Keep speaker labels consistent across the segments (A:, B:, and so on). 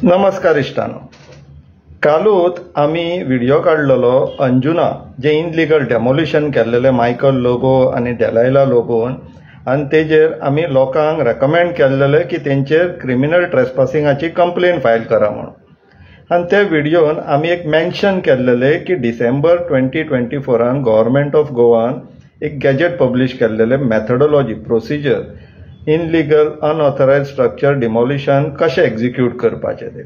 A: नमस्कार इश्टानो, कालूच आमी व्हिडिओ काडलेलो अंजुना जे इनलिगल डेमोलिशन केल्लेले मायकल लोबो आनी डेलायला लोबोन, आनी तेजेर आमी लोकांक रेकमेंड केल्लेले की तेंचेर क्रिमिनल ट्रेसपासिंगाची कंप्लेन फायल करा म्हणून. आनी त्या व्हिडिओन आमी एक मेन्शन केल्लेले की डिसेंबर 2024 गव्हर्नमेंट ऑफ गोवान एक गॅजेट पब्लिश केल्लेले methodology procedure illegal unauthorised structure demolition कशें एक्झिक्यूट करपाचें ते.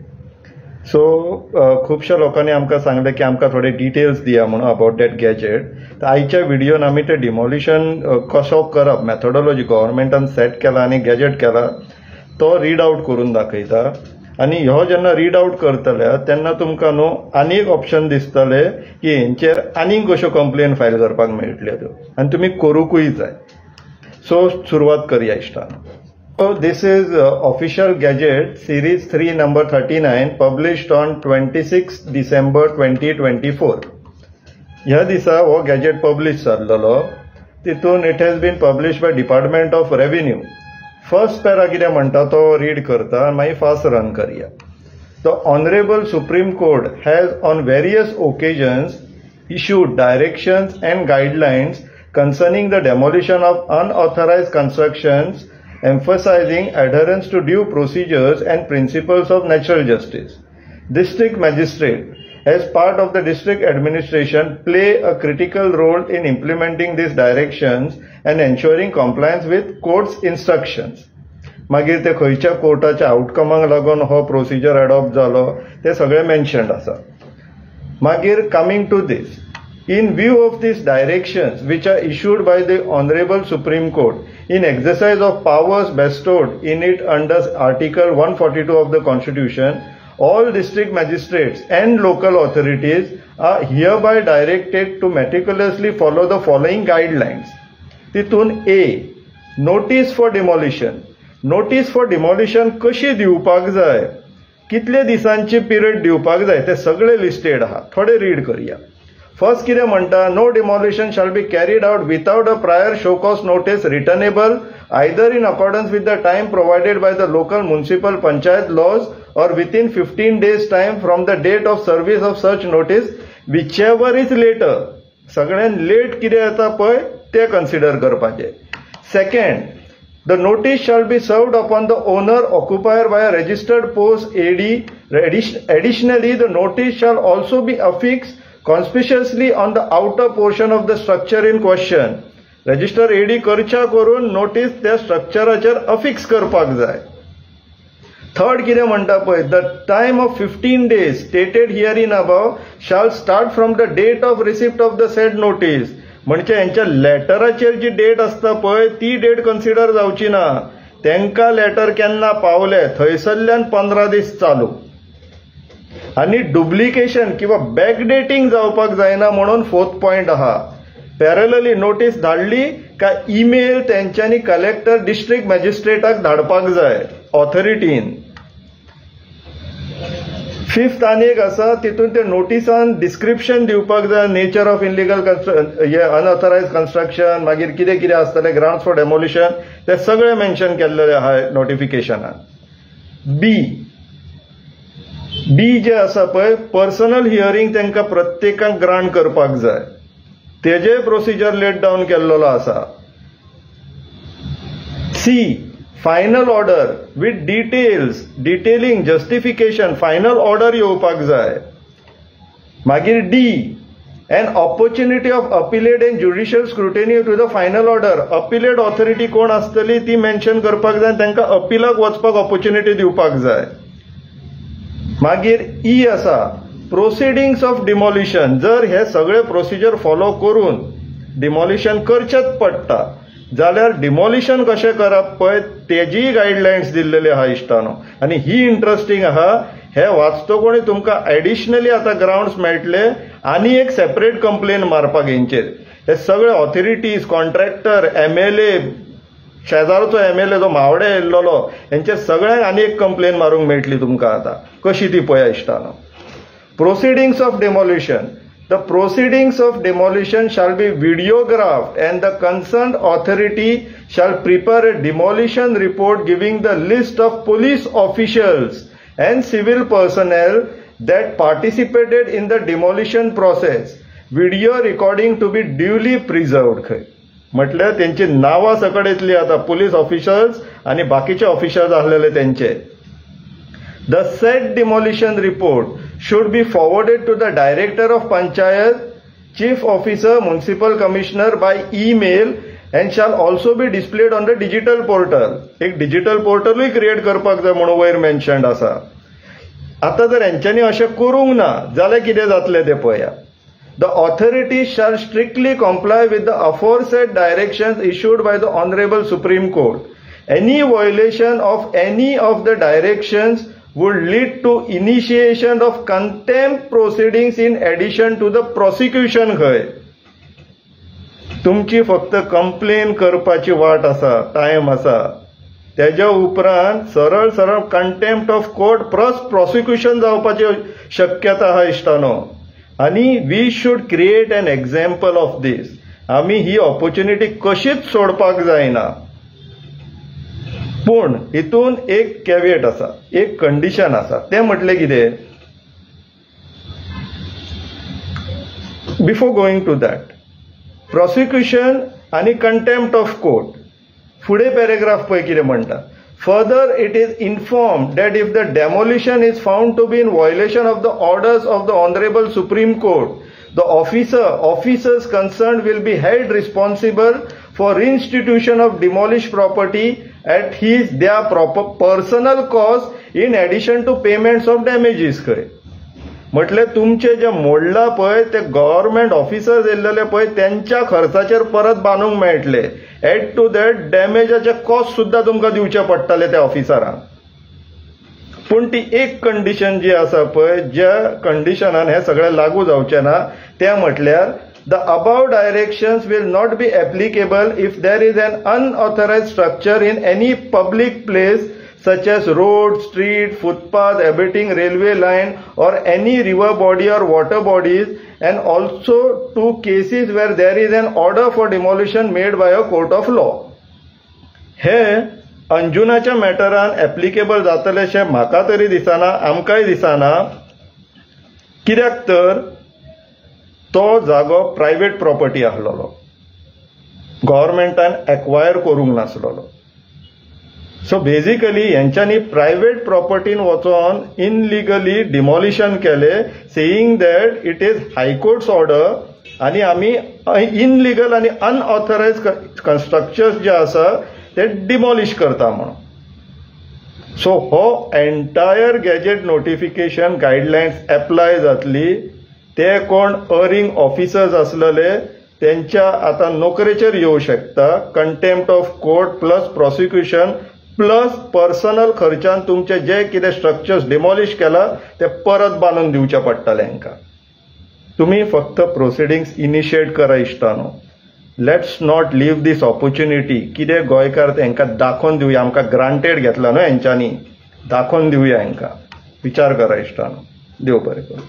A: सो खुबश्या लोकांनी आमकां सांगले की आमकां थोडे डिटेल्स दिया म्हणून अबाउट दॅट गॅजेट. तर आयच्या व्हिडिओन आमी ते डिमोलिशन कसो करप मेथडोलॉजी गव्हर्नमेंटान सेट केला आनी गॅजेट केला तो रीड आउट करून दाखयता. आनी ह्यो जेन्ना रीड आउट करतले तेन्ना तुमकां न्हू आनी एक ऑप्शन दिसतले की हेंचेर आनीक कश्यो कंप्लेन फायल करपाक मेळटल्यो त्यो, आनी तुमी करूंकूय जाय. सो सुरवात करूया इश्टानो. So this is official gazette series 3 number 39 published on 26 December 2024. ह्या दिसा हो गॅजेट पब्लिश जाल्लो. तितून it has been publish by department of revenue. First para कितें म्हणटा तो रीड करता, मागीर फास्ट रन करूया. The honourable supreme court has on various occasions issued directions and guidelines concerning the demolition of unauthorized constructions, emphasizing adherence to due procedures and principles of natural justice. District magistrate, as part of the district administration, play a critical role in implementing these directions and ensuring compliance with court's instructions. मागीर ते खंयच्या कोर्टाच्या आउटकमाक लागून हो procedure adopt जालो ते सगळे mentioned आसा. मागीर coming to this, in view of these directions which are issued by the Honorable Supreme Court in exercise of powers bestowed in it under Article 142 of the Constitution, all district magistrates and local authorities are hereby directed to meticulously follow the following guidelines. तितून A, notice for demolition. Notice for demolition कशी दिवपाक जाय, कितले दिसांची period दिवपाक जाय ते सगळे लिस्टेड आहा. थोडे रीड करूया. फर्स्ट कितें म्हणटा, no demolition shall be carried out without a prior show cause notice returnable either in accordance with the time provided by the local municipal panchayat laws or within 15 days time from the date of service of such notice whichever is later. सगळ्यान late कितें येता पळय ते consider करपाचें. Second, the notice shall be served upon the owner occupier by a registered post AD. Additionally, the notice shall also be affixed conspicuously on the outer portion of the structure in question. Register AD करच्या करून notice त्या स्ट्रक्चराचेर affix करपाक जाय. Third कितें म्हणटा पळय, the time of 15 days stated here in above shall start from the date of receipt of the said notice. म्हणजे यांच्या लेटराचेर जी डेट असता पळय ती डेट कन्सिडर जावची ना. तेंका लेटर केन्ना पावले थंयसरल्यान 15 दीस चालू. आनी डुप्लिकेशन किंवा बॅकडेटिंग जावपाक जायना म्हणून फोर्थ पॉइंट आहा. पॅरलली नोटीस धाडली काय ईमेल तेंच्यांनी कलेक्टर डिस्ट्रिक्ट मॅजिस्ट्रेटाक धाडपाक जाय ऑथॉरिटीन. फिफ्थ आनी एक आसा, तितून ते नोटिसान डिस्क्रिप्शन दिवपाक जाय, nature of illegal unauthorised construction, मागीर कितें कितें आसतलें ग्राउंड्स फॉर डेमोलिशन ते सगळे मेन्शन केल्लेले आहा नोटिफिकेशनान. बी जे आसा पळय, पर्सनल हियरिंग तेंकां प्रत्येकाक ग्रांट करपाक जाय. तेजे प्रोसिजर लेट डावन केल्लो आसा. See, final order with detailing justification final order येवपाक जाय. मागीर डी, an opportunity of appellate and judicial scrutiny to the final order. Appellate authority कोण आसतली ती मेन्शन करपाक जाय, तांकां अपिलाक वचपाक ऑपॉर्च्युनिटी दिवपाक जाय. मागीर ई आसा, प्रोसिडिंग्स ऑफ डिमोलिशन. जर हे सगळे प्रोसिजर फॉलो करून डिमोलिशन करचेच पडटा जाल्यार डिमोलिशन कशें करप पळय तेजी गायडलायन्स दिल्लेली आहा इश्टानो. आनी ही इंटरेस्टिंग आहा. हे वाचतकोणी तुमकां एडिशनली आतां ग्राउंड्स मेळटले आनी एक सेपरेट कंप्लेन मारपाक हेंचेर. हे सगळे ऑथॉरिटीज, कॉन्ट्रॅक्टर, MLA, शेजारचो MLA जो मावडे येयल्लो हेंचेर सगळ्यांक आनी एक कंप्लेन मारूंक मेळटली तुमकां आतां. कशी ती पळया इश्टानो. Proceedings of demolition. The proceedings of demolition shall be videographed and the concerned authority shall prepare a demolition report giving the list of police officials and civil personnel that participated in the demolition process, video recording to be duly preserved. खंय म्हटल्यार त्यांची नावां सकट येतली आता police officers आणि बाकीचे officers आसलेले त्यांचे. The said demolition report should be forwarded to the Director of Panchayat, Chief Officer, Municipal Commissioner by email and shall also be displayed on the digital portal. एक डिजिटल पोर्टलूय क्रिएट करपाक जाय म्हणून वयर mentioned आसा. आता जर यांच्यानी अशें करूंक ना जाल्यार कितें जातलें तें पळया. The authorities shall strictly comply with the aforesaid directions issued by the Honorable Supreme Court. Any violation of any of the directions would lead to initiation of contempt proceedings in addition to the prosecution. खंय तुमची फक्त complain करपाची वाट आसा, time आसा. त्याच्या उपरांत सरळ सरळ contempt of court plus prosecution जावपाची शक्यता आहा इश्टानो. आणि we should create an example of this. आमी ही ऑपॉर्च्युनिटी कशीच सोडपाक जायना. पूण हितून एक कॅविएट आसा, एक कंडिशन आसा. ते म्हटले कितें, before going to that, prosecution आणि कंटेम्प्ट ऑफ कोर्ट. फुडें पॅरेग्राफ पळय कितें म्हणटा. Further, it is informed that if the demolition is found to be in violation of the orders of the Honorable Supreme Court, the officers concerned will be held responsible for reinstitution of demolished property at their proper personal cost in addition to payments of damages. म्हटल्यार तुमचे जे मोडला पळय ते government officers येयल्लेले पळय त्यांच्या खर्चाचेर परत बांदूंक मेळटले. एड टू दॅट डॅमेजाचे कॉस्ट सुद्धा तुमकां दिवचे पडटले त्या ऑफिसरांक. पूण ती एक कंडिशन जी आसा पळय, ज्या कंडिशनान हे सगळें लागू जावचें ना, ते म्हटल्यार the above directions will not be applicable if there is an unauthorised structure in any public place such as road, street, footpath, abutting railway line or any river body or water bodies, and also to cases where there is an order for demolition made by a court of law. हे अंजुनाच्या मॅटरान applicable जातलेशें म्हाका तरी दिसना, आमकांय दिसना. कित्याक तर तो जागो प्रायव्हेट प्रॉपर्टी आसलेलो, गव्हर्नमेंटान एक्वायर करूंक नासलेलो. सो बेसिकली यांच्यानी प्रायव्हेट प्रॉपर्टीन वचोन इनलिगली डिमॉलिशन केले, saying that it is high courts order आणि आम्ही इनलिगल आणि अनऑथरायज कन्स्ट्रक्चर्स जे आसा ते डिमॉलिश करता म्हणून. सो हो entire gazette notification guidelines apply जातली. ते कोण अर्निंग ऑफिसर्स असलेले त्यांच्या आता नोकरेचेर येऊ शकता. Contempt of court plus prosecution plus personal खर्चान तुमचे जे कितें स्ट्रक्चर्स डिमॉलिश केला ते परत बांदून दिवचे पडटले हांकां. तुम्ही फक्त प्रोसिडिंग्स इनिशिएट करा इश्टानो. Let's not leave this opportunity. कितें गोंयकार हांकां दाखोवन दिवया, आमकां ग्रांटेड घेतला न्हू हेंच्यांनी, दाखोवन दिवया हांकां. विचार करा इश्टानो. देव बरें करूं.